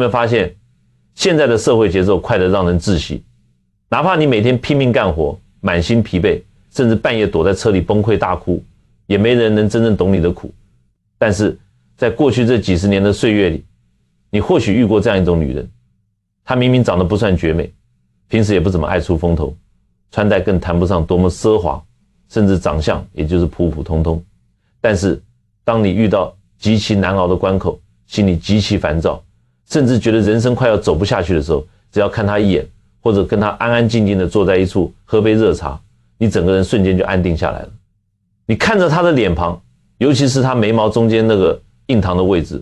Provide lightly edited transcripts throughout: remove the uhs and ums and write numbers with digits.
有没有发现现在的社会节奏快得让人窒息？哪怕你每天拼命干活，满心疲惫，甚至半夜躲在车里崩溃大哭，也没人能真正懂你的苦。但是在过去这几十年的岁月里，你或许遇过这样一种女人，她明明长得不算绝美，平时也不怎么爱出风头，穿戴更谈不上多么奢华，甚至长相也就是普普通通。但是当你遇到极其难熬的关口，心里极其烦躁，甚至觉得人生快要走不下去的时候，只要看她一眼，或者跟她安安静静的坐在一处喝杯热茶，你整个人瞬间就安定下来了。你看着她的脸庞，尤其是她眉毛中间那个印堂的位置，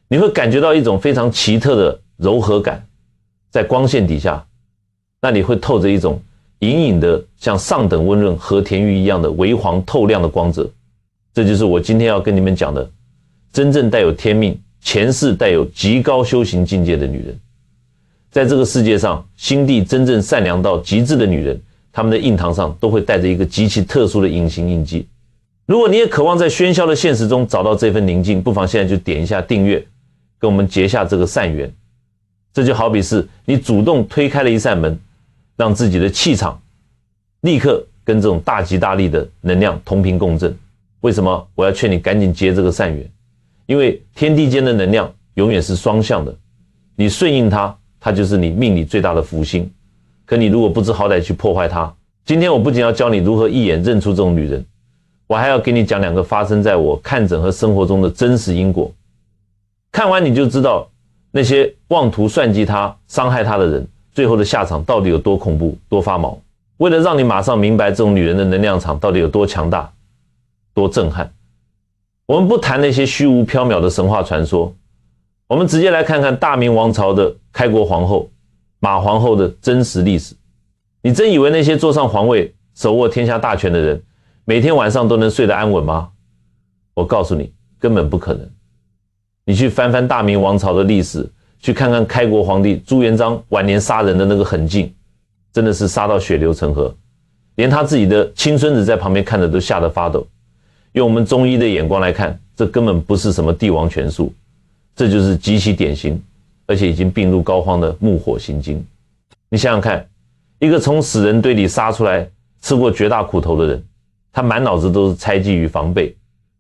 你会感觉到一种非常奇特的柔和感，在光线底下，那里会透着一种隐隐的像上等温润和田玉一样的微黄透亮的光泽。这就是我今天要跟你们讲的，真正带有天命、前世带有极高修行境界的女人。在这个世界上，心地真正善良到极致的女人，她们的印堂上都会带着一个极其特殊的隐形印记。如果你也渴望在喧嚣的现实中找到这份宁静，不妨现在就点一下订阅，跟我们结下这个善缘。这就好比是你主动推开了一扇门，让自己的气场立刻跟这种大吉大利的能量同频共振。为什么我要劝你赶紧结这个善缘？因为天地间的能量永远是双向的，你顺应它，它就是你命里最大的福星。可你如果不知好歹去破坏它，今天我不仅要教你如何一眼认出这种女人，我还要给你讲2个发生在我看诊和生活中的真实因果。看完你就知道那些妄图算计她、伤害她的人，最后的下场到底有多恐怖、多发毛。为了让你马上明白这种女人的能量场到底有多强大、多震撼，我们不谈那些虚无缥缈的神话传说，我们直接来看看大明王朝的开国皇后马皇后的真实历史。你真以为那些坐上皇位、手握天下大权的人，每天晚上都能睡得安稳吗？我告诉你，根本不可能。你去翻翻大明王朝的历史，去看看开国皇帝朱元璋晚年杀人的那个狠劲，真的是杀到血流成河，连他自己的亲孙子在旁边看着都吓得发抖。用我们中医的眼光来看，这根本不是什么帝王权术，这就是极其典型而且已经病入膏肓的木火心经。你想想看，一个从死人堆里杀出来吃过绝大苦头的人，他满脑子都是猜忌与防备，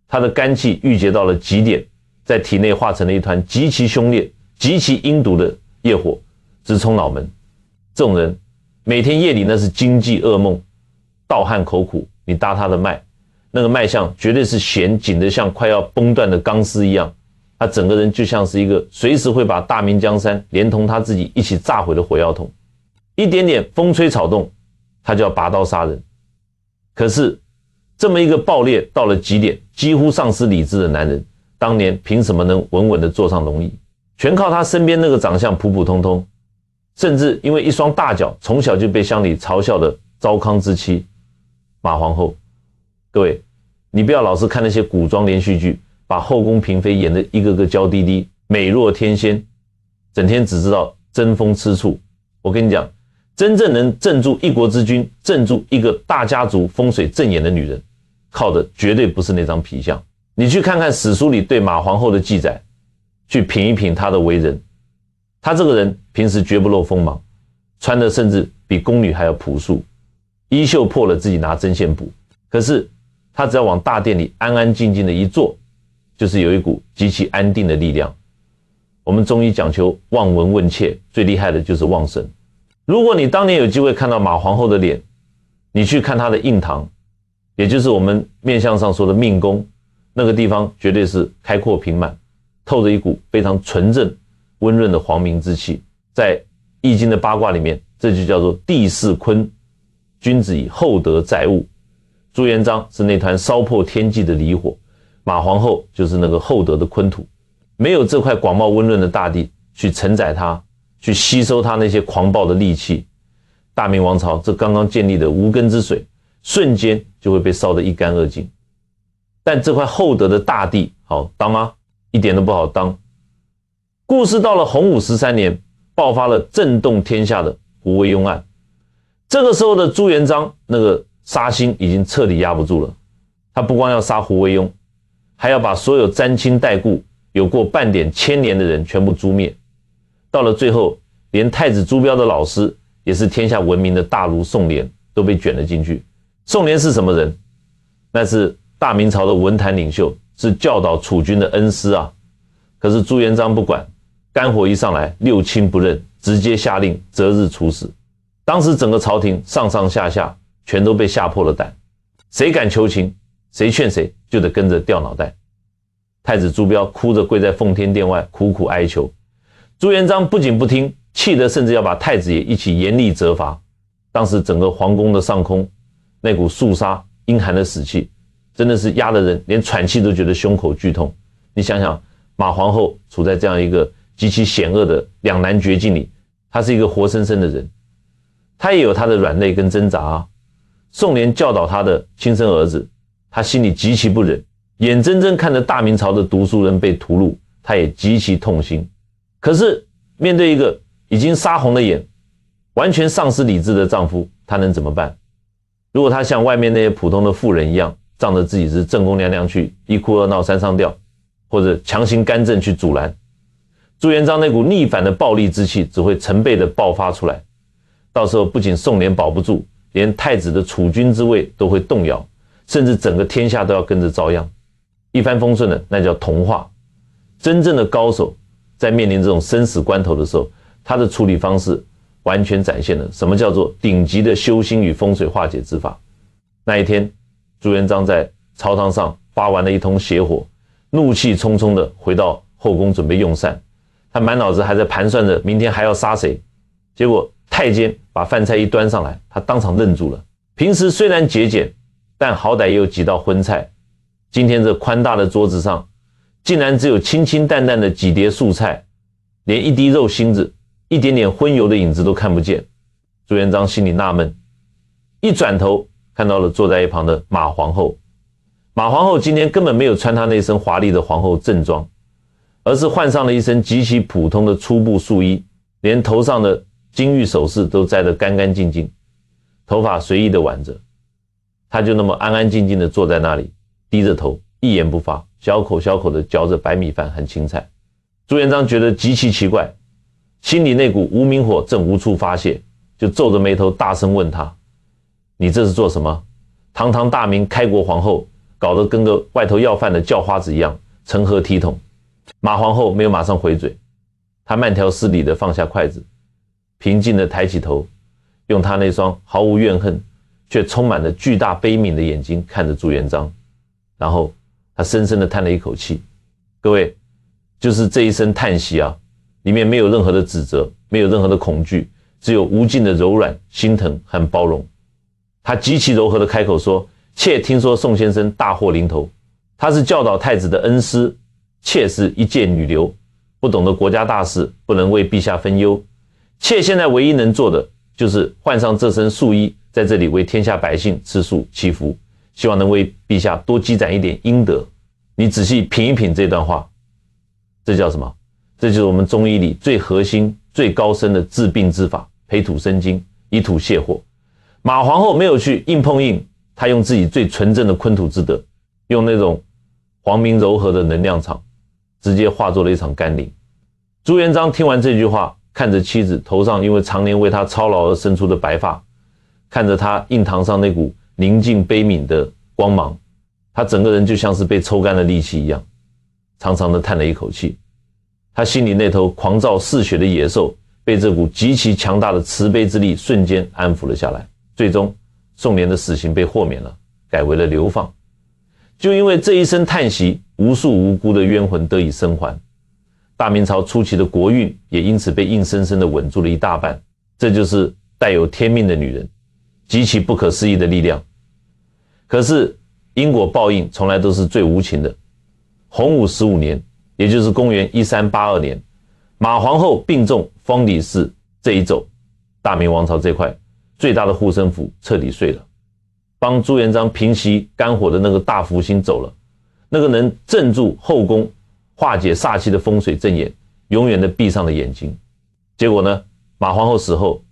他的肝气郁结到了极点，在体内化成了一团极其凶烈、极其阴毒的业火，直冲脑门。这种人每天夜里那是惊悸噩梦，盗汗口苦，你搭他的脉，那个脉象绝对是弦紧得像快要崩断的钢丝一样，他整个人就像是一个随时会把大明江山连同他自己一起炸毁的火药桶，一点点风吹草动他就要拔刀杀人。可是这么一个暴烈到了极点、几乎丧失理智的男人，当年凭什么能稳稳地坐上龙椅？全靠他身边那个长相普普通通，甚至因为一双大脚从小就被乡里嘲笑的糟糠之妻马皇后。各位，你不要老是看那些古装连续剧，把后宫嫔妃演得一个个娇滴滴、美若天仙，整天只知道争风吃醋。我跟你讲，真正能镇住一国之君、镇住一个大家族风水正眼的女人，靠的绝对不是那张皮相。你去看看史书里对马皇后的记载，去品一品她的为人。她这个人平时绝不露锋芒，穿的甚至比宫女还要朴素，衣袖破了自己拿针线补。可是她只要往大殿里安安静静的一坐，就是有一股极其安定的力量。我们中医讲求望闻问切，最厉害的就是望神。如果你当年有机会看到马皇后的脸，你去看她的印堂，也就是我们面相上说的命宫，那个地方绝对是开阔平满，透着一股非常纯正温润的黄明之气。在易经的八卦里面，这就叫做地势坤，君子以厚德载物。朱元璋是那团烧破天际的离火，马皇后就是那个厚德的坤土。没有这块广袤温润的大地去承载它，去吸收它那些狂暴的戾气，大明王朝这刚刚建立的无根之水，瞬间就会被烧得一干二净。但这块厚德的大地好当吗？一点都不好当。故事到了洪武13年，爆发了震动天下的胡惟庸案。这个时候的朱元璋那个杀心已经彻底压不住了，他不光要杀胡惟庸，还要把所有沾亲带故有过半点牵连的人全部诛灭。到了最后，连太子朱标的老师，也是天下闻名的大儒宋濂都被卷了进去。宋濂是什么人？那是大明朝的文坛领袖，是教导储君的恩师啊。可是朱元璋不管，肝火一上来，六亲不认，直接下令择日处死。当时整个朝廷上上下下全都被吓破了胆，谁敢求情，谁劝谁就得跟着掉脑袋。太子朱标哭着跪在奉天殿外苦苦哀求，朱元璋不仅不听，气得甚至要把太子爷一起严厉责罚。当时整个皇宫的上空那股肃杀阴寒的死气，真的是压得人连喘气都觉得胸口剧痛。你想想，马皇后处在这样一个极其险恶的两难绝境里，她是一个活生生的人，她也有她的软肋跟挣扎啊。宋濂教导他的亲生儿子，他心里极其不忍，眼睁睁看着大明朝的读书人被屠戮，他也极其痛心。可是面对一个已经杀红了眼，完全丧失理智的丈夫，她能怎么办？如果她像外面那些普通的妇人一样，仗着自己是正宫娘娘去一哭二闹三上吊，或者强行干政去阻拦，朱元璋那股逆反的暴力之气只会成倍的爆发出来。到时候不仅宋濂保不住，连太子的储君之位都会动摇，甚至整个天下都要跟着遭殃。一帆风顺的那叫童话。真正的高手在面临这种生死关头的时候，他的处理方式完全展现了什么叫做顶级的修心与风水化解之法。那一天，朱元璋在朝堂上发完了一通邪火，怒气冲冲的回到后宫准备用膳，他满脑子还在盘算着明天还要杀谁。结果太监把饭菜一端上来，他当场愣住了。平时虽然节俭，但好歹也有几道荤菜，今天这宽大的桌子上竟然只有清清淡淡的几碟素菜，连一滴肉芯子，一点点荤油的影子都看不见。朱元璋心里纳闷，一转头看到了坐在一旁的马皇后。马皇后今天根本没有穿她那身华丽的皇后正装，而是换上了一身极其普通的粗布素衣，连头上的金玉首饰都摘得干干净净，头发随意的挽着。她就那么安安静静的坐在那里，低着头一言不发，小口小口的嚼着白米饭和青菜。朱元璋觉得极其奇怪，心里那股无名火正无处发泄，就皱着眉头大声问他，你这是做什么？堂堂大明开国皇后，搞得跟个外头要饭的叫花子一样，成何体统？马皇后没有马上回嘴，她慢条斯理的放下筷子，平静的抬起头，用她那双毫无怨恨却充满了巨大悲悯的眼睛看着朱元璋，然后她深深的叹了一口气。各位，就是这一声叹息啊，里面没有任何的指责，没有任何的恐惧，只有无尽的柔软、心疼和包容。他极其柔和的开口说，妾听说宋先生大祸临头，他是教导太子的恩师，妾是一介女流，不懂得国家大事，不能为陛下分忧。妾现在唯一能做的就是换上这身素衣，在这里为天下百姓吃素祈福，希望能为陛下多积攒一点阴德。你仔细品一品这段话，这叫什么？这就是我们中医里最核心最高深的治病之法，培土生金，以土泻火。马皇后没有去硬碰硬，她用自己最纯正的坤土之德，用那种黄明柔和的能量场，直接化作了一场甘霖。朱元璋听完这句话，看着妻子头上因为常年为他操劳而生出的白发，看着他印堂上那股宁静悲悯的光芒，他整个人就像是被抽干了力气一样，长长的叹了一口气。他心里那头狂躁嗜血的野兽被这股极其强大的慈悲之力瞬间安抚了下来。最终宋濂的死刑被豁免了，改为了流放。就因为这一声叹息，无数无辜的冤魂得以生还，大明朝初期的国运也因此被硬生生的稳住了一大半。这就是带有天命的女人，极其不可思议的力量。可是因果报应从来都是最无情的。洪武15年，也就是公元1382年，马皇后病重封李氏这一走，大明王朝这块最大的护身符彻底碎了。帮朱元璋平息肝火的那个大福星走了，那个能镇住后宫化解煞气的风水阵眼永远的闭上了眼睛。结果呢，马皇后死后，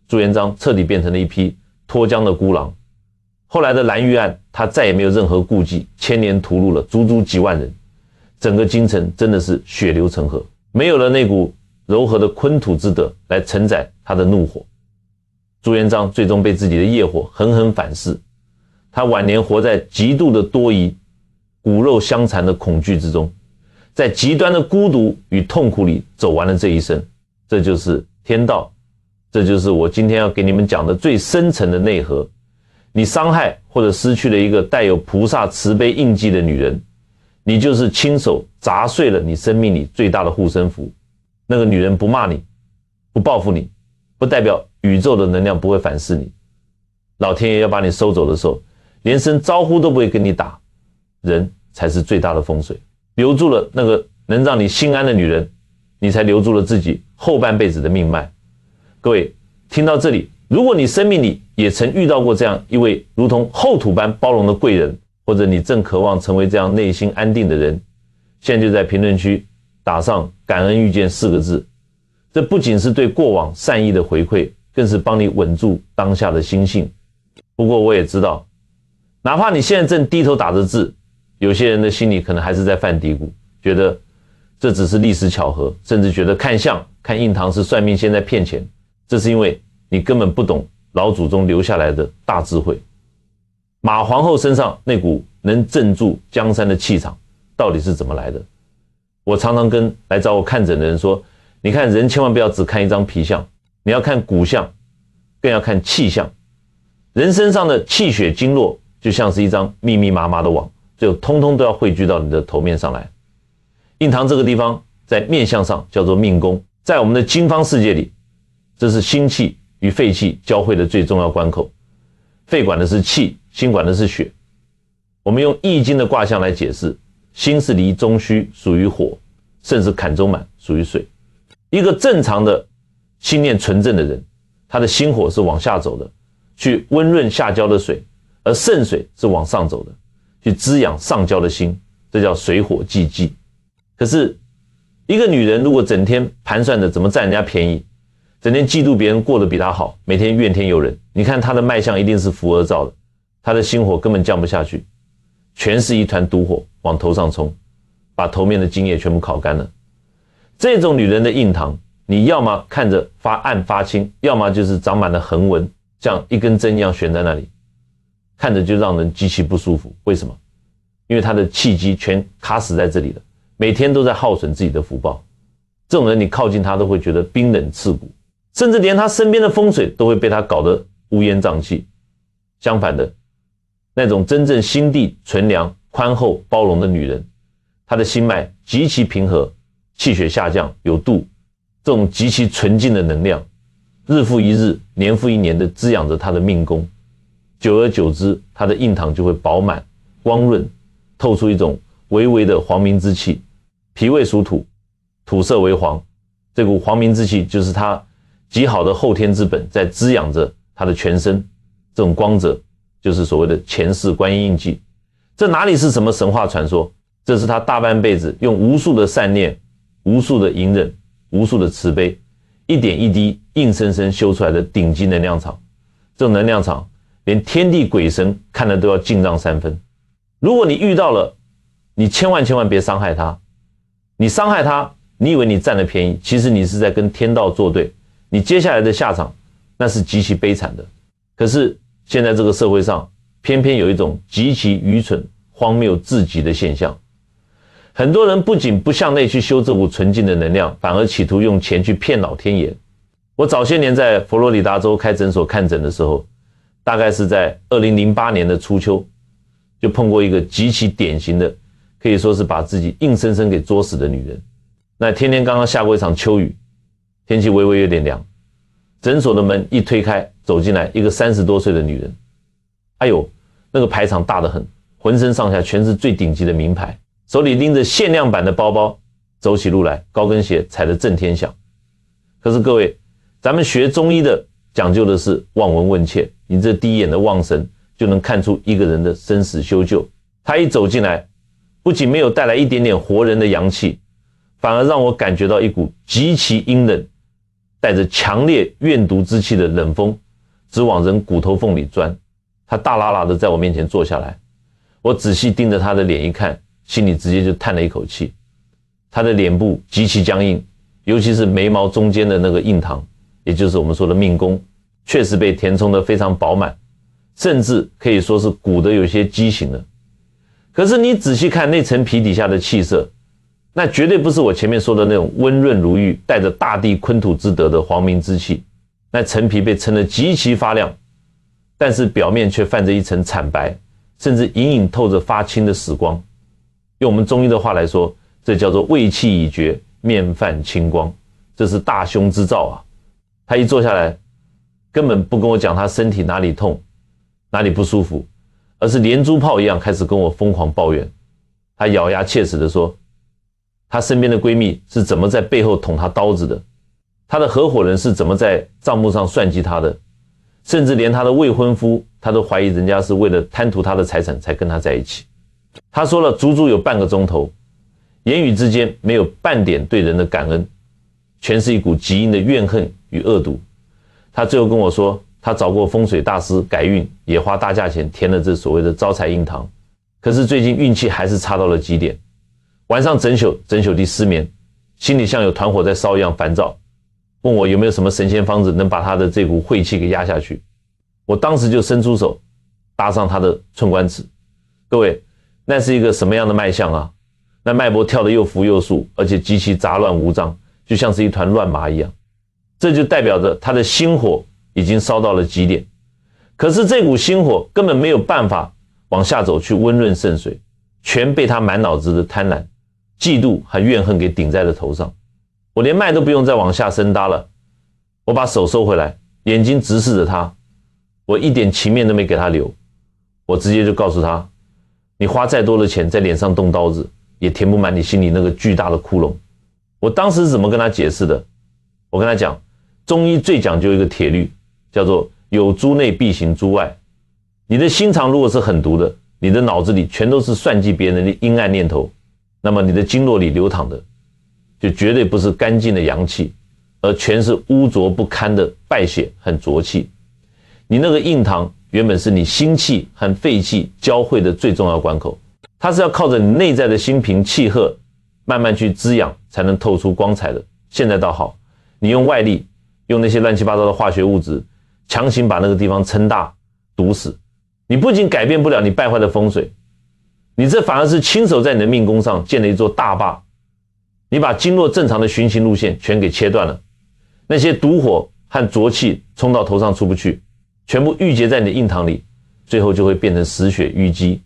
朱元璋彻底变成了一匹脱缰的孤狼。后来的蓝玉案，他再也没有任何顾忌，牵连屠戮了足足几万人，整个京城真的是血流成河，没有了那股柔和的坤土之德来承载他的怒火。朱元璋最终被自己的业火狠狠反噬，他晚年活在极度的多疑、骨肉相残的恐惧之中，在极端的孤独与痛苦里走完了这一生。这就是天道，这就是我今天要给你们讲的最深层的内核。你伤害或者失去了一个带有菩萨慈悲印记的女人，你就是亲手砸碎了你生命里最大的护身符。那个女人不骂你，不报复你，不代表宇宙的能量不会反噬你。老天爷要把你收走的时候，连声招呼都不会跟你打。人才是最大的风水，留住了那个能让你心安的女人，你才留住了自己后半辈子的命脉。各位听到这里，如果你生命里也曾遇到过这样一位如同厚土般包容的贵人，或者你正渴望成为这样内心安定的人，现在就在评论区打上感恩遇见4个字。这不仅是对过往善意的回馈，更是帮你稳住当下的心性。不过我也知道，哪怕你现在正低头打着字，有些人的心里可能还是在犯嘀咕，觉得这只是历史巧合，甚至觉得看相看印堂是算命先在骗钱。这是因为你根本不懂老祖宗留下来的大智慧。马皇后身上那股能镇住江山的气场到底是怎么来的？我常常跟来找我看诊的人说，你看人千万不要只看一张皮相，你要看骨相，更要看气相。人身上的气血经络就像是一张密密麻麻的网，最后通通都要汇聚到你的头面上来。印堂这个地方在面相上叫做命宫，在我们的经方世界里，这是心气与肺气交汇的最重要关口。肺管的是气，心管的是血。我们用易经的卦象来解释，心是离中虚，属于火；肾是坎中满，属于水。一个正常的心念纯正的人，他的心火是往下走的，去温润下焦的水，而肾水是往上走的，去滋养上焦的心，这叫水火既济。可是一个女人如果整天盘算着怎么占人家便宜，整天嫉妒别人过得比她好，每天怨天尤人，你看她的脉象一定是浮而躁的，她的心火根本降不下去，全是一团毒火往头上冲，把头面的津液全部烤干了。这种女人的印堂，你要么看着发暗发青，要么就是长满了横纹，像一根针一样悬在那里，看着就让人极其不舒服。为什么？因为她的气机全卡死在这里了，每天都在耗损自己的福报。这种人你靠近他都会觉得冰冷刺骨，甚至连他身边的风水都会被他搞得乌烟瘴气。相反的，那种真正心地纯良、宽厚、包容的女人，她的心脉极其平和，气血下降有度，这种极其纯净的能量，日复一日、年复一年的滋养着她的命宫。久而久之，她的印堂就会饱满、光润，透出一种微微的黄明之气。脾胃属土，土色为黄，这股黄明之气就是她极好的后天之本，在滋养着她的全身。这种光泽就是所谓的前世观音印记。这哪里是什么神话传说？这是她大半辈子用无数的善念、无数的隐忍、无数的慈悲，一点一滴硬生生修出来的顶级能量场。这种能量场连天地鬼神看了都要敬让3分。如果你遇到了，你千万别伤害他。你伤害他，你以为你占了便宜，其实你是在跟天道作对，你接下来的下场那是极其悲惨的。可是现在这个社会上偏偏有一种极其愚蠢、荒谬至极的现象，很多人不仅不向内去修这股纯净的能量，反而企图用钱去骗老天爷。我早些年在佛罗里达州开诊所看诊的时候，大概是在2008年的初秋，就碰过一个极其典型的，可以说是把自己硬生生给作死的女人。那天天刚刚下过一场秋雨，天气微微有点凉，诊所的门一推开，走进来一个30多岁的女人。哎呦，那个排场大得很，浑身上下全是最顶级的名牌，手里拎着限量版的包包，走起路来高跟鞋踩得震天响。可是各位，咱们学中医的讲究的是望闻问切，你这第一眼的望神就能看出一个人的生死修旧。他一走进来，不仅没有带来一点点活人的阳气，反而让我感觉到一股极其阴冷、带着强烈怨毒之气的冷风，直往人骨头缝里钻。他大喇喇的在我面前坐下来，我仔细盯着他的脸一看，心里直接就叹了一口气。他的脸部极其僵硬，尤其是眉毛中间的那个印堂，也就是我们说的命宫，确实被填充得非常饱满，甚至可以说是鼓得有些畸形了。可是你仔细看那层皮底下的气色，那绝对不是我前面说的那种温润如玉，带着大地坤土之德的黄明之气。那层皮被撑得极其发亮，但是表面却泛着一层惨白，甚至隐隐透着发青的死光。用我们中医的话来说，这叫做胃气已绝，面泛青光，这是大凶之兆啊！他一坐下来，根本不跟我讲他身体哪里痛，哪里不舒服，而是连珠炮一样开始跟我疯狂抱怨。他咬牙切齿地说，他身边的闺蜜是怎么在背后捅他刀子的，他的合伙人是怎么在账目上算计他的，甚至连他的未婚夫，他都怀疑人家是为了贪图他的财产才跟他在一起。他说了足足有半个钟头，言语之间没有半点对人的感恩，全是一股极阴的怨恨与恶毒。他最后跟我说，他找过风水大师改运，也花大价钱填了这所谓的招财印堂，可是最近运气还是差到了极点，晚上整宿地失眠，心里像有团火在烧一样烦躁，问我有没有什么神仙方子能把他的这股晦气给压下去。我当时就伸出手搭上他的寸关尺，各位，那是一个什么样的脉象啊？那脉搏跳得又浮又速，而且极其杂乱无章，就像是一团乱麻一样。这就代表着他的心火已经烧到了极点，可是这股心火根本没有办法往下走去温润渗水，全被他满脑子的贪婪、嫉妒和怨恨给顶在了头上。我连脉都不用再往下深搭了，我把手收回来，眼睛直视着他，我一点情面都没给他留，我直接就告诉他，你花再多的钱在脸上动刀子，也填不满你心里那个巨大的窟窿。我当时是怎么跟他解释的？我跟他讲，中医最讲究一个铁律，叫做有诸内必行诸外。你的心肠如果是狠毒的，你的脑子里全都是算计别人的阴暗念头，那么你的经络里流淌的就绝对不是干净的阳气，而全是污浊不堪的败血和浊气。你那个印堂原本是你心气和肺气交汇的最重要关口，它是要靠着你内在的心平气和慢慢去滋养才能透出光彩的。现在倒好，你用外力，用那些乱七八糟的化学物质强行把那个地方撑大堵死，你不仅改变不了你败坏的风水，你这反而是亲手在你的命宫上建了一座大坝，你把经络正常的循行路线全给切断了，那些毒火和浊气冲到头上出不去，全部郁结在你的印堂里，最后就会变成死血淤积。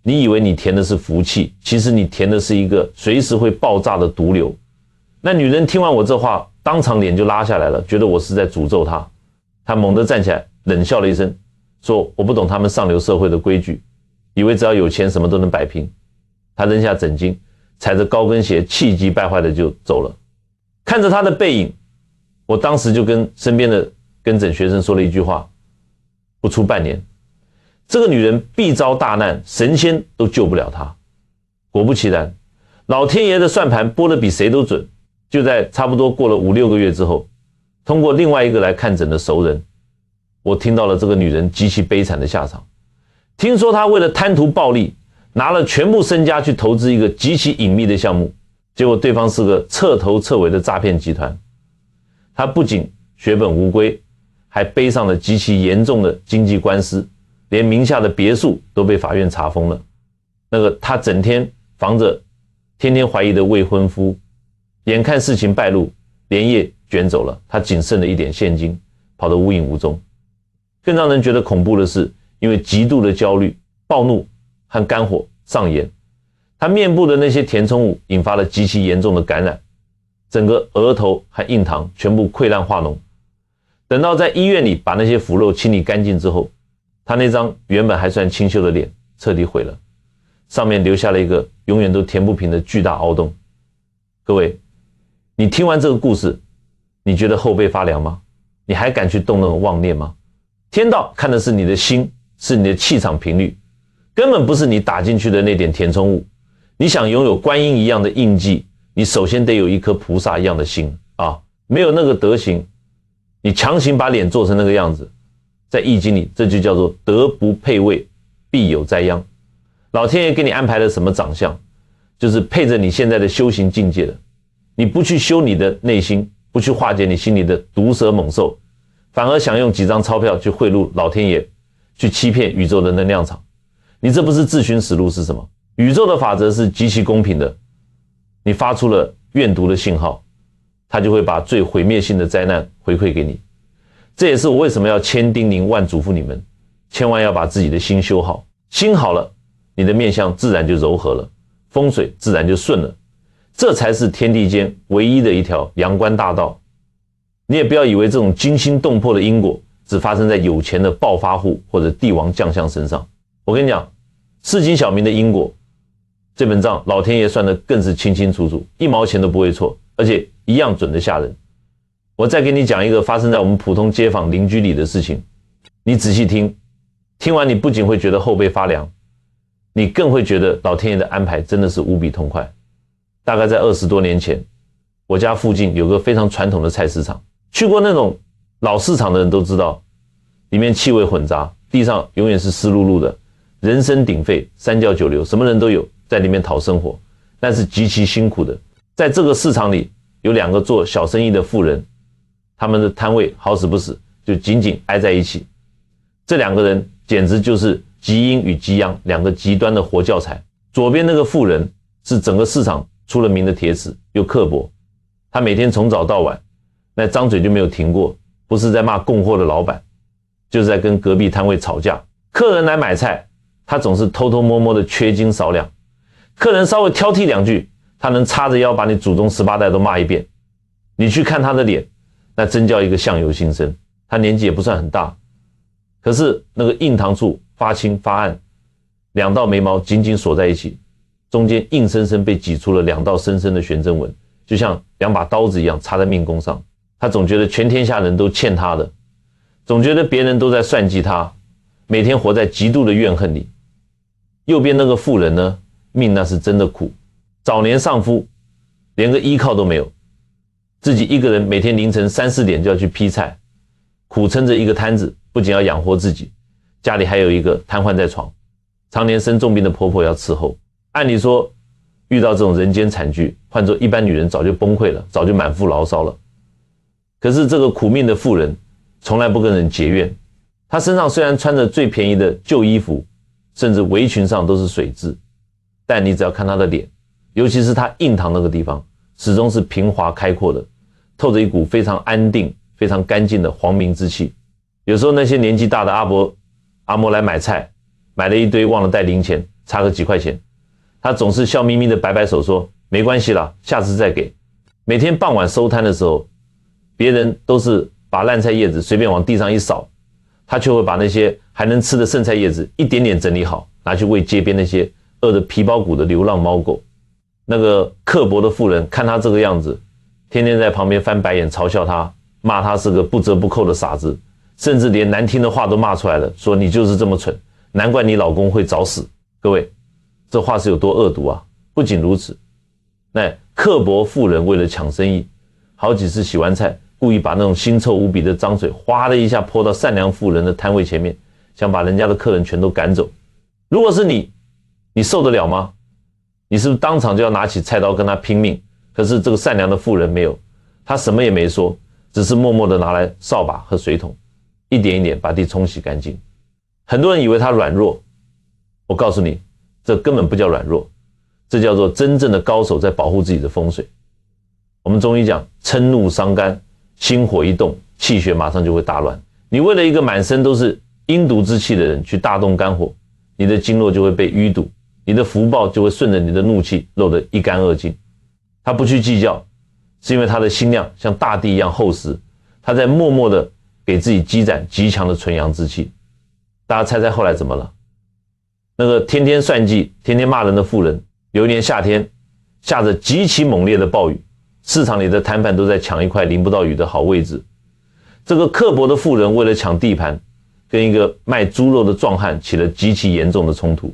你以为你填的是福气，其实你填的是一个随时会爆炸的毒瘤。那女人听完我这话，当场脸就拉下来了，觉得我是在诅咒她。她猛地站起来，冷笑了一声，说我不懂他们上流社会的规矩，以为只要有钱什么都能摆平。她扔下枕巾，踩着高跟鞋气急败坏的就走了。看着她的背影，我当时就跟身边的跟诊学生说了一句话，不出半年，这个女人必遭大难，神仙都救不了她。果不其然，老天爷的算盘拨得比谁都准。就在差不多过了5-6个月之后，通过另外一个来看诊的熟人，我听到了这个女人极其悲惨的下场。听说她为了贪图暴利，拿了全部身家去投资一个极其隐秘的项目，结果对方是个彻头彻尾的诈骗集团。她不仅血本无归，还背上了极其严重的经济官司，连名下的别墅都被法院查封了。那个她整天防着天天怀疑的未婚夫，眼看事情败露，连夜卷走了他仅剩的一点现金，跑得无影无踪。更让人觉得恐怖的是，因为极度的焦虑、暴怒和肝火上炎，他面部的那些填充物引发了极其严重的感染，整个额头和印堂全部溃烂化脓。等到在医院里把那些腐肉清理干净之后，他那张原本还算清秀的脸彻底毁了，上面留下了一个永远都填不平的巨大凹洞。各位，你听完这个故事，你觉得后背发凉吗？你还敢去动那种妄念吗？天道看的是你的心，是你的气场频率，根本不是你打进去的那点填充物。你想拥有观音一样的印记，你首先得有一颗菩萨一样的心啊！没有那个德行，你强行把脸做成那个样子，在易经里这就叫做德不配位，必有灾殃。老天爷给你安排了什么长相，就是配着你现在的修行境界的。你不去修你的内心，不去化解你心里的毒蛇猛兽，反而想用几张钞票去贿赂老天爷，去欺骗宇宙的能量场，你这不是自寻死路是什么？宇宙的法则是极其公平的，你发出了怨毒的信号，它就会把最毁灭性的灾难回馈给你。这也是我为什么要千叮咛万嘱咐你们，千万要把自己的心修好，心好了，你的面相自然就柔和了，风水自然就顺了，这才是天地间唯一的一条阳关大道。你也不要以为这种惊心动魄的因果只发生在有钱的暴发户或者帝王将相身上。我跟你讲，市井小民的因果，这本账老天爷算得更是清清楚楚，1毛钱都不会错，而且一样准得吓人。我再给你讲一个发生在我们普通街坊邻居里的事情，你仔细听，听完你不仅会觉得后背发凉，你更会觉得老天爷的安排真的是无比痛快。大概在20多年前，我家附近有个非常传统的菜市场，去过那种老市场的人都知道，里面气味混杂，地上永远是湿漉漉的，人声鼎沸，三教九流，什么人都有，在里面讨生活，但是极其辛苦的。在这个市场里，有2个做小生意的富人，他们的摊位好死不死就紧紧挨在一起。这2个人简直就是极阴与极阳2个极端的活教材。左边那个富人是整个市场出了名的铁齿，又刻薄，他每天从早到晚，那张嘴就没有停过，不是在骂供货的老板，就是在跟隔壁摊位吵架。客人来买菜，他总是偷偷摸摸的缺斤少两，客人稍微挑剔2句，他能叉着腰把你祖宗18代都骂一遍。你去看他的脸，那真叫一个相由心生。他年纪也不算很大，可是那个印堂处发青发暗，2道眉毛紧紧锁在一起，中间硬生生被挤出了2道深深的悬针纹，就像2把刀子一样插在命宫上。他总觉得全天下人都欠他的，总觉得别人都在算计他，每天活在极度的怨恨里。右边那个妇人呢，命那是真的苦，早年丧夫，连个依靠都没有，自己一个人每天凌晨3、4点就要去劈菜，苦撑着一个摊子，不仅要养活自己，家里还有一个瘫痪在床，常年生重病的婆婆要伺候。按理说遇到这种人间惨剧，换作一般女人早就崩溃了，早就满腹牢骚了。可是这个苦命的妇人从来不跟人结怨，她身上虽然穿着最便宜的旧衣服，甚至围裙上都是水渍，但你只要看她的脸，尤其是她印堂那个地方，始终是平滑开阔的，透着一股非常安定非常干净的皇明之气。有时候那些年纪大的阿嬷来买菜，买了一堆忘了带零钱，差个几块钱，他总是笑眯眯的摆摆手说没关系啦，下次再给。每天傍晚收摊的时候，别人都是把烂菜叶子随便往地上一扫，他却会把那些还能吃的剩菜叶子一点点整理好，拿去喂街边那些饿得皮包骨的流浪猫狗。那个刻薄的妇人看他这个样子，天天在旁边翻白眼嘲笑他，骂他是个不折不扣的傻子，甚至连难听的话都骂出来了，说你就是这么蠢，难怪你老公会早死。各位，这话是有多恶毒啊！不仅如此，那刻薄妇人为了抢生意，好几次洗完菜，故意把那种腥臭无比的脏水哗的一下泼到善良妇人的摊位前面，想把人家的客人全都赶走。如果是你受得了吗？你是不是当场就要拿起菜刀跟他拼命？可是这个善良的妇人没有，她什么也没说，只是默默地拿来扫把和水桶，一点一点把地冲洗干净。很多人以为她软弱，我告诉你，这根本不叫软弱，这叫做真正的高手在保护自己的风水。我们中医讲嗔怒伤肝，心火一动，气血马上就会大乱。你为了一个满身都是阴毒之气的人去大动肝火，你的经络就会被淤堵，你的福报就会顺着你的怒气漏得一干二净。他不去计较，是因为他的心量像大地一样厚实，他在默默的给自己积攒极强的纯阳之气。大家猜猜后来怎么了？那个天天算计天天骂人的妇人，有一年夏天下着极其猛烈的暴雨，市场里的摊贩都在抢一块淋不到雨的好位置。这个刻薄的妇人为了抢地盘，跟一个卖猪肉的壮汉起了极其严重的冲突。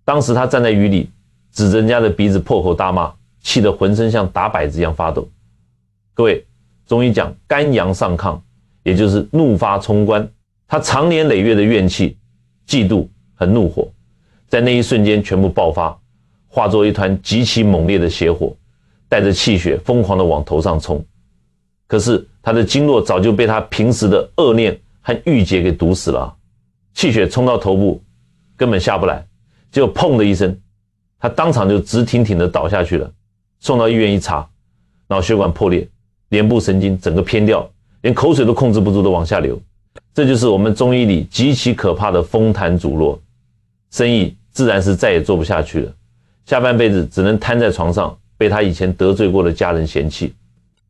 当时他站在雨里，指着人家的鼻子破口大骂，气得浑身像打摆子一样发抖。各位，中医讲肝阳上亢，也就是怒发冲冠。他长年累月的怨气、嫉妒和怒火，在那一瞬间全部爆发，化作一团极其猛烈的邪火，带着气血疯狂地往头上冲。可是他的经络早就被他平时的恶念和郁结给堵死了，气血冲到头部根本下不来，结果砰的一声，他当场就直挺挺地倒下去了。送到医院一查，脑血管破裂，脸部神经整个偏掉，连口水都控制不住的往下流。这就是我们中医里极其可怕的风痰阻络，生意自然是再也做不下去了，下半辈子只能瘫在床上，被他以前得罪过的家人嫌弃。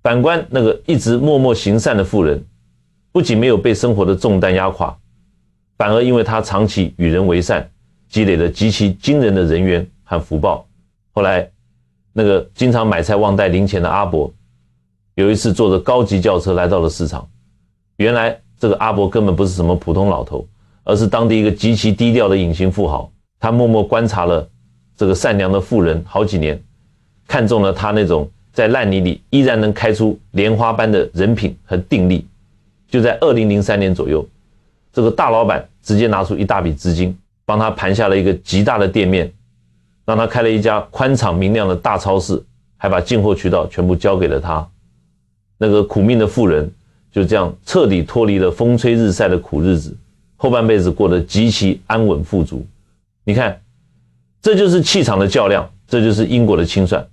反观那个一直默默行善的妇人，不仅没有被生活的重担压垮，反而因为他长期与人为善，积累了极其惊人的人缘和福报。后来那个经常买菜忘带零钱的阿伯，有一次坐着高级轿车来到了市场，原来这个阿伯根本不是什么普通老头，而是当地一个极其低调的隐形富豪。他默默观察了这个善良的妇人好几年，看中了他那种在烂泥里依然能开出莲花般的人品和定力。就在2003年左右，这个大老板直接拿出一大笔资金，帮他盘下了一个极大的店面，让他开了一家宽敞明亮的大超市，还把进货渠道全部交给了他。那个苦命的妇人就这样彻底脱离了风吹日晒的苦日子，后半辈子过得极其安稳富足。你看，这就是气场的较量，这就是因果的清算。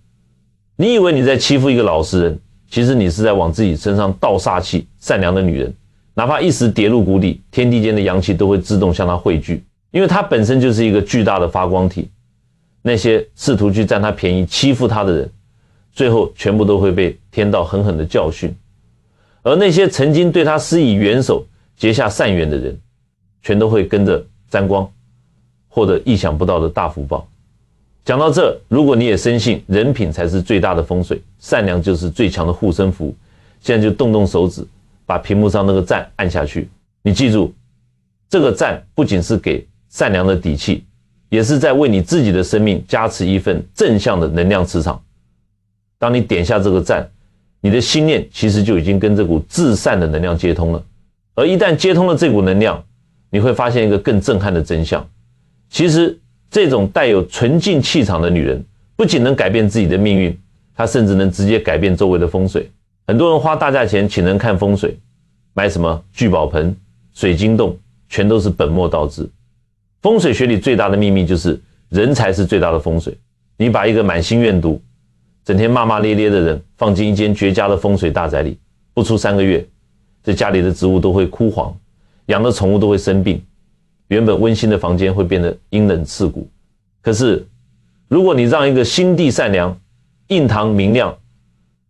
你以为你在欺负一个老实人，其实你是在往自己身上倒煞气。善良的女人哪怕一时跌入谷底，天地间的阳气都会自动向她汇聚，因为她本身就是一个巨大的发光体。那些试图去占她便宜欺负她的人，最后全部都会被天道狠狠的教训。而那些曾经对她施以援手结下善缘的人，全都会跟着沾光，获得意想不到的大福报。讲到这，如果你也深信人品才是最大的风水，善良就是最强的护身符，现在就动动手指，把屏幕上那个赞按下去。你记住，这个赞不仅是给善良的底气，也是在为你自己的生命加持一份正向的能量磁场。当你点下这个赞，你的心念其实就已经跟这股至善的能量接通了。而一旦接通了这股能量，你会发现一个更震撼的真相。其实这种带有纯净气场的女人，不仅能改变自己的命运，她甚至能直接改变周围的风水。很多人花大价钱请人看风水，买什么聚宝盆、水晶洞，全都是本末倒置。风水学里最大的秘密就是人才是最大的风水。你把一个满心怨毒、整天骂骂咧咧的人放进一间绝佳的风水大宅里，不出3个月，这家里的植物都会枯黄，养的宠物都会生病，原本温馨的房间会变得阴冷刺骨。可是如果你让一个心地善良、印堂明亮、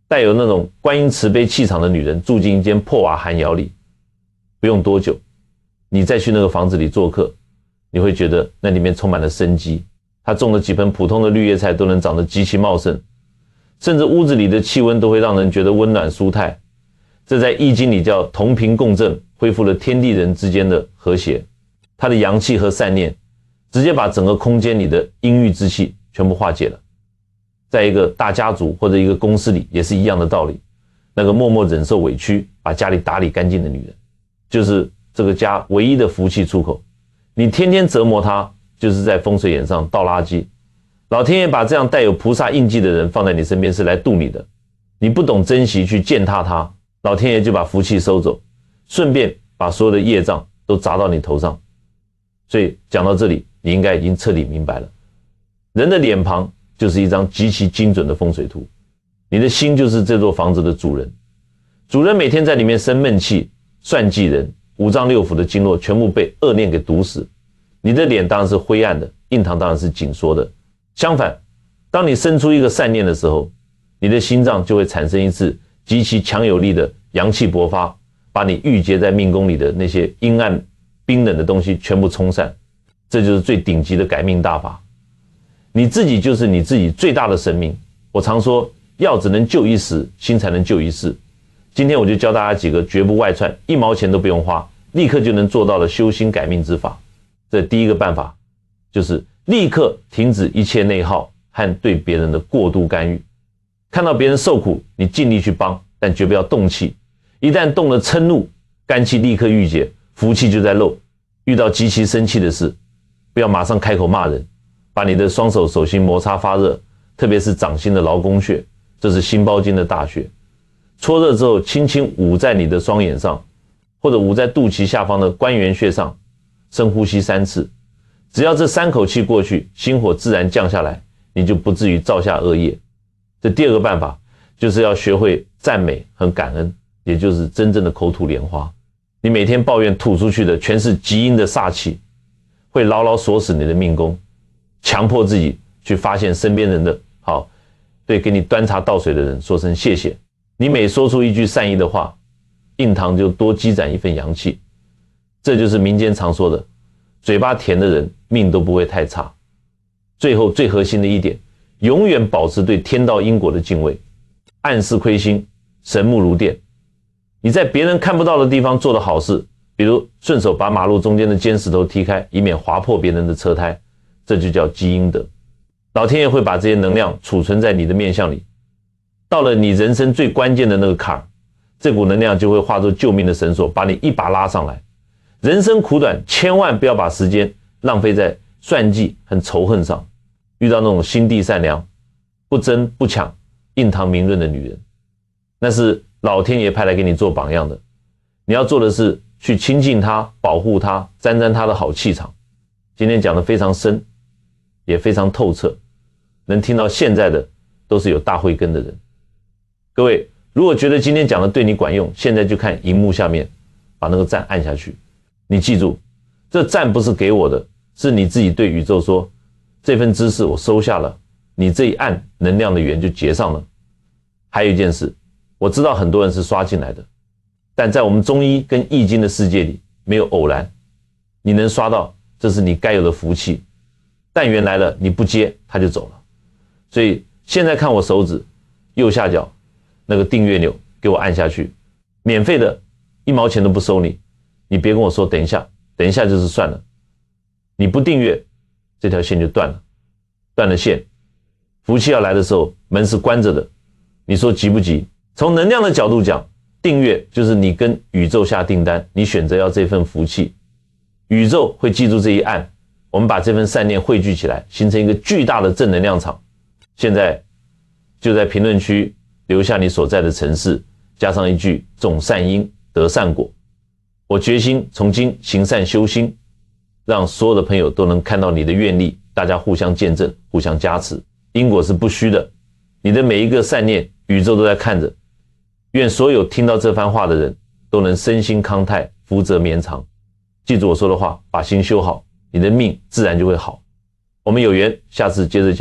带有那种观音慈悲气场的女人住进一间破瓦寒窑里，不用多久，你再去那个房子里做客，你会觉得那里面充满了生机。她种了几盆普通的绿叶菜都能长得极其茂盛，甚至屋子里的气温都会让人觉得温暖舒泰。这在易经里叫同频共振，恢复了天地人之间的和谐。它的阳气和善念直接把整个空间里的阴郁之气全部化解了。在一个大家族或者一个公司里也是一样的道理，那个默默忍受委屈把家里打理干净的女人，就是这个家唯一的福气出口。你天天折磨她，就是在风水眼上倒垃圾。老天爷把这样带有菩萨印记的人放在你身边是来度你的，你不懂珍惜去践踏他，老天爷就把福气收走，顺便把所有的业障都砸到你头上。所以讲到这里，你应该已经彻底明白了，人的脸庞就是一张极其精准的风水图，你的心就是这座房子的主人。主人每天在里面生闷气、算计人，五脏六腑的经络全部被恶念给堵死，你的脸当然是灰暗的，印堂当然是紧缩的。相反，当你生出一个善念的时候，你的心脏就会产生一次极其强有力的阳气勃发，把你郁结在命宫里的那些阴暗冰冷的东西全部冲散。这就是最顶级的改命大法。你自己就是你自己最大的神明。我常说，药只能救一时，心才能救一世。今天我就教大家几个绝不外窜，1毛钱都不用花，立刻就能做到的修心改命之法。这第一个办法就是立刻停止一切内耗和对别人的过度干预。看到别人受苦，你尽力去帮，但绝不要动气。一旦动了嗔怒，肝气立刻郁结，福气就在漏。遇到极其生气的事，不要马上开口骂人，把你的双手手心摩擦发热，特别是掌心的劳宫穴，这是心包经的大穴。搓热之后，轻轻捂在你的双眼上，或者捂在肚脐下方的关元穴上，深呼吸3次。只要这3口气过去，心火自然降下来，你就不至于造下恶业。这第2个办法就是要学会赞美和感恩，也就是真正的口吐莲花。你每天抱怨吐出去的全是极阴的煞气，会牢牢锁死你的命宫，强迫自己去发现身边人的好，对给你端茶倒水的人说声谢谢。你每说出一句善意的话，印堂就多积攒一份阳气。这就是民间常说的，嘴巴甜的人命都不会太差。最后最核心的一点，永远保持对天道因果的敬畏，暗室亏心，神目如电。你在别人看不到的地方做的好事，比如顺手把马路中间的尖石头踢开，以免划破别人的车胎，这就叫积阴德。老天爷会把这些能量储存在你的面相里，到了你人生最关键的那个坎儿，这股能量就会化作救命的绳索，把你一把拉上来。人生苦短，千万不要把时间浪费在算计和仇恨上。遇到那种心地善良、不争不抢、印堂明润的女人，那是老天爷派来给你做榜样的。你要做的是去亲近她，保护她，沾沾她的好气场。今天讲得非常深，也非常透彻，能听到现在的都是有大慧根的人。各位，如果觉得今天讲的对你管用，现在就看荧幕下面，把那个赞按下去。你记住，这赞不是给我的，是你自己对宇宙说，这份知识我收下了，你这一按，能量的缘就结上了。还有一件事，我知道很多人是刷进来的，但在我们中医跟易经的世界里，没有偶然。你能刷到，这是你该有的福气。但缘来了，你不接，他就走了。所以现在看我手指右下角那个订阅钮，给我按下去，免费的，1毛钱都不收你。你别跟我说等一下，等一下就是算了。你不订阅，这条线就断了，断了线，福气要来的时候，门是关着的。你说急不急？从能量的角度讲，订阅就是你跟宇宙下订单，你选择要这份福气，宇宙会记住这一按，我们把这份善念汇聚起来，形成一个巨大的正能量场。现在就在评论区留下你所在的城市，加上一句种善因得善果。我决心从今行善修心，让所有的朋友都能看到你的愿力，大家互相见证，互相加持。因果是不虚的，你的每一个善念，宇宙都在看着。愿所有听到这番话的人都能身心康泰，福泽绵长。记住我说的话，把心修好，你的命自然就会好。我们有缘，下次接着讲。